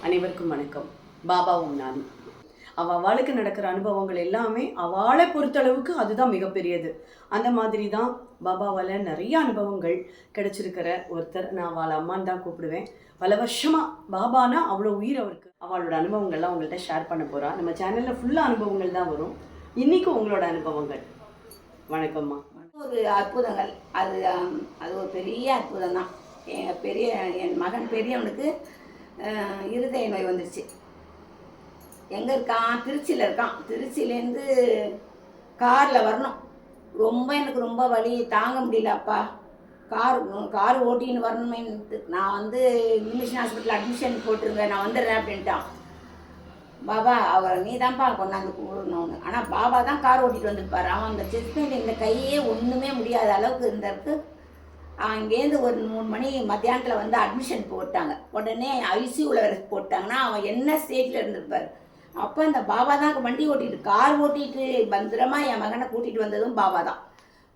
அனைவருக்கும் வணக்கம். பாபாவும் நானும். அவளுக்கு நடக்கிற அனுபவங்கள் எல்லாமே அவளை பொறுத்தளவுக்கு அதுதான் மிகப்பெரியது. அந்த மாதிரி தான் பாபாவால் நிறைய அனுபவங்கள் கிடைச்சிருக்கிற ஒருத்தர். நான் அவளை அம்மான்னு தான் கூப்பிடுவேன். பல வருஷமாக பாபானா அவ்வளோ உயிர் அவருக்கு. அவளோட அனுபவங்கள்லாம் உங்கள்கிட்ட ஷேர் பண்ண போகிறா. நம்ம சேனலில் ஃபுல்லாக அனுபவங்கள் தான் வரும். இன்றைக்கி உங்களோட அனுபவங்கள். வணக்கம்மா. ஒரு அற்புதங்கள் அது ஒரு பெரிய அற்புதம் தான். என் மகன் பெரியவனுக்கு இருதய நோய் வந்துடுச்சு. எங்கே இருக்கான்? திருச்சியில் இருக்கான். திருச்சியிலேருந்து காரில் வரணும். எனக்கு ரொம்ப வலி தாங்க முடியல. அப்பா கார் ஓட்டின்னு வரணுமேன்ட்டு நான் மிஷன் ஹாஸ்பிட்டல் அட்மிஷன் போட்டுருங்க, நான் வந்துடுறேன் அப்படின்ட்டான். பாபா அவரை நீ தான்ப்பா கொண்டாந்து கூடணும்னு. ஆனால் பாபா தான் கார் ஓட்டிகிட்டு வந்துருப்பார். அவன் அந்த செஸ்ட் பெயின் இந்த கையே ஒன்றுமே முடியாத அளவுக்கு இருந்திருக்கு. அங்கேருந்து ஒரு 3 மணி மத்தியானத்தில் அட்மிஷன் போட்டாங்க. உடனே ஐசியூவில் போட்டாங்கன்னா அவன் என்ன ஸ்டேட்டில் இருந்திருப்பார். அப்போ அந்த பாபா தான் வண்டி கார் ஓட்டிகிட்டு பத்திரமா என் மகனை கூட்டிகிட்டு வந்ததும் பாபா தான்.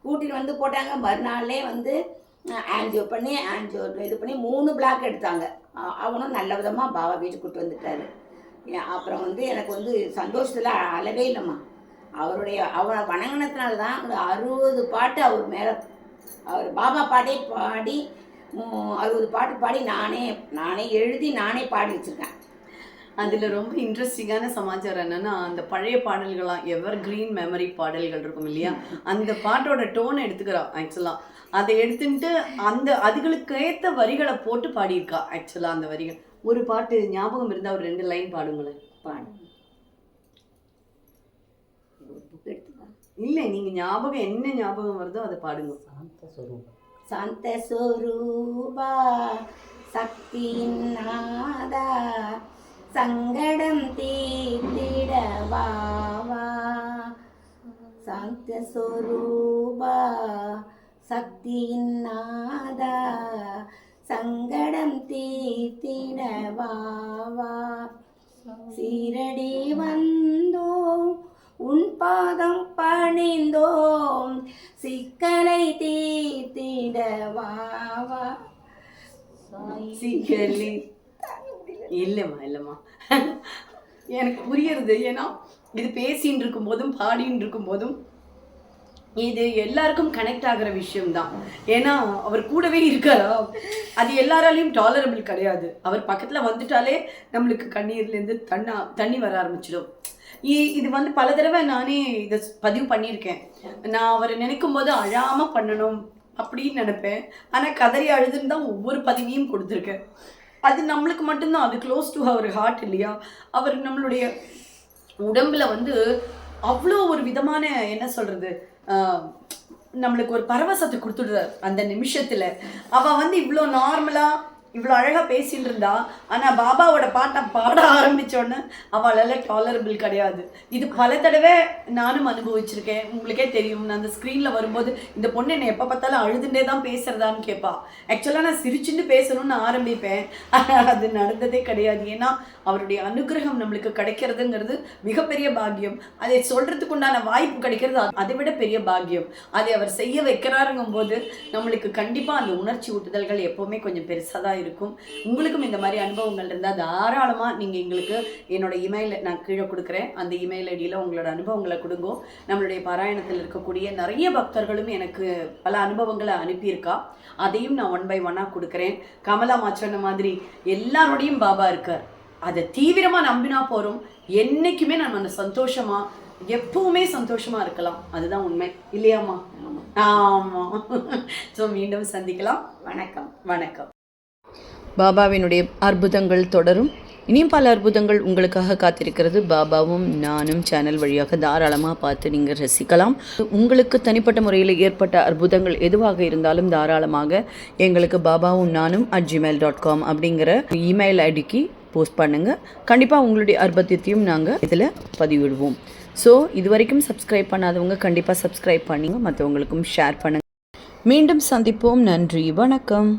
கூட்டிகிட்டு போட்டாங்க. மறுநாளே ஆன்ஜியோ இது பண்ணி 3 பிளாக் எடுத்தாங்க. அவனும் நல்ல விதமாக பாபா வீட்டுக்கு கூப்பிட்டு வந்துட்டாரு. அப்புறம் எனக்கு சந்தோஷத்தில் அளவே இல்லைம்மா. அவரை வணங்கினதுனால தான் 60 பாட்டு அவர் மேலே பாபா பாட்டே பாடி 60 பாட்டு பாடி நானே எழுதி நானே பாடி வச்சுருக்கேன். அதில் ரொம்ப இன்ட்ரெஸ்டிங்கான சமாச்சாரம் என்னென்னா, அந்த பழைய பாடல்களாம் எவர் கிரீன் மெமரி பாடல்கள் இருக்கும் இல்லையா, அந்த பாட்டோட டோனை எடுத்துக்கிறான். ஆக்சுவலாக அதை எடுத்துட்டு அதுகளுக்கு ஏற்ற வரிகளை போட்டு பாடியிருக்கா. ஆக்சுவலாக அந்த வரிகள் ஒரு பாட்டு ஞாபகம் இருந்தால் ஒரு 2 லைன் பாடுங்களேன். இல்லை, நீங்கள் ஞாபகம் என்ன ஞாபகம் வருதோ அதை பாடுங்க. சாந்த சொரூபா சக்தியின் நாதா சங்கடம் தீர்த்திட வா வா. சாந்த சொரூபா சக்தியின் நாதா சங்கடம் தீர்த்திட வா வா. சீரடி வந்தோம் உன் பாதம் பணிந்தோம் சிக்கலை தீர்த்திட வா வா. சிக்கலி இல்லைம்மா எனக்கு புரியுறது. ஏன்னா இது பேசின்னு இருக்கும் போதும் பாடின்னு இருக்கும் போதும் இது எல்லாருக்கும் கனெக்ட் ஆகிற விஷயம்தான். ஏன்னா அவர் கூடவே இருக்காரா, அது எல்லாராலையும் டாலரபிள் கிடையாது. அவர் பக்கத்தில் வந்துட்டாலே நம்மளுக்கு கண்ணீர்லேருந்து தண்ணி வர ஆரம்பிச்சிடும். இது பல தடவை நானே இதை பதிவு பண்ணியிருக்கேன். நான் அவரை நினைக்கும் போது அழாமல் பண்ணணும் அப்படின்னு நினைப்பேன். ஆனால் கதறி அழுதுன்னு தான் ஒவ்வொரு பதிவையும் கொடுத்துருக்கேன். அது நம்மளுக்கு மட்டும்தான், அது க்ளோஸ் டு அவர் ஹார்ட் இல்லையா. அவர் நம்மளுடைய உடம்புல அவ்வளோ ஒரு விதமான என்ன சொல்கிறது, நம்மளுக்கு ஒரு பரவசத்தை கொடுத்துடுறார் அந்த நிமிஷத்தில். அவள் இவ்வளோ நார்மலாக இவ்வளோ அழகாக பேசிகிட்டு இருந்தா. ஆனால் பாபாவோட பாட்டை பாட ஆரம்பித்தோன்னே அவளால் டாலரபிள் கிடையாது. இது பல தடவை நானும் அனுபவிச்சிருக்கேன். உங்களுக்கே தெரியும், நான் அந்த ஸ்க்ரீனில் வரும்போது இந்த பொண்ணு என்னை எப்போ பார்த்தாலும் அழுதுண்டே தான் பேசுகிறதான்னு கேட்பா. ஆக்சுவலாக நான் சிரிச்சுட்டு பேசணும்னு ஆரம்பிப்பேன். அது நடந்ததே கிடையாது. ஏன்னா அவருடைய அனுகிரகம் நம்மளுக்கு கிடைக்கிறதுங்கிறது மிகப்பெரிய பாக்கியம். அதை சொல்கிறதுக்கு உண்டான வாய்ப்பு கிடைக்கிறது அதை விட பெரிய பாக்கியம். அதை அவர் செய்ய வைக்கிறாருங்கும் போது நம்மளுக்கு கண்டிப்பாக அந்த உணர்ச்சி ஊட்டுதல்கள் எப்போவுமே கொஞ்சம் பெருசாக தான் இருக்கும். உங்களுக்கும் இந்த மாதிரி அனுபவங்கள் இருந்தால் தாராளமாக நீங்கள் எங்களுக்கு என்னோட இமெயில் நான் கீழே கொடுக்குறேன். அந்த இமெயில் ஐடியில் உங்களோட அனுபவங்களை கொடுங்கோ. நம்மளுடைய பாராயணத்தில் இருக்கக்கூடிய நிறைய பக்தர்களும் எனக்கு பல அனுபவங்களை அனுப்பியிருக்கா. அதையும் நான் 1 by 1 கொடுக்குறேன். கமலா சொன்ன மாதிரி எல்லாரோடையும் பாபா இருக்கார். அதை தீவிரமாக நம்பினா போகிறோம். என்றைக்குமே நம்ம சந்தோஷமாக எப்பவுமே சந்தோஷமாக இருக்கலாம். அதுதான் உண்மை இல்லையாம்மா? ஆமாம். ஸோ மீண்டும் சந்திக்கலாம். வணக்கம். வணக்கம். பாபாவினுடைய அற்புதங்கள் தொடரும். இனியும் பல அற்புதங்கள் உங்களுக்காக காத்திருக்கிறது. பாபாவும் நானும் சேனல் வழியாக தாராளமாக பார்த்து நீங்கள் ரசிக்கலாம். உங்களுக்கு தனிப்பட்ட முறையில் ஏற்பட்ட அற்புதங்கள் எதுவாக இருந்தாலும் தாராளமாக எங்களுக்கு பாபாவும் நானும் @gmail.com அப்படிங்கிற இமெயில் ஐடிக்கு போஸ்ட் பண்ணுங்கள். கண்டிப்பாக உங்களுடைய அற்புதத்தையும் நாங்கள் இதில் பதிவிடுவோம். ஸோ இது வரைக்கும் சப்ஸ்கிரைப் பண்ணாதவங்க கண்டிப்பாக சப்ஸ்கிரைப் பண்ணிங்க, மற்றவங்களுக்கும் ஷேர் பண்ணுங்கள். மீண்டும் சந்திப்போம். நன்றி, வணக்கம்.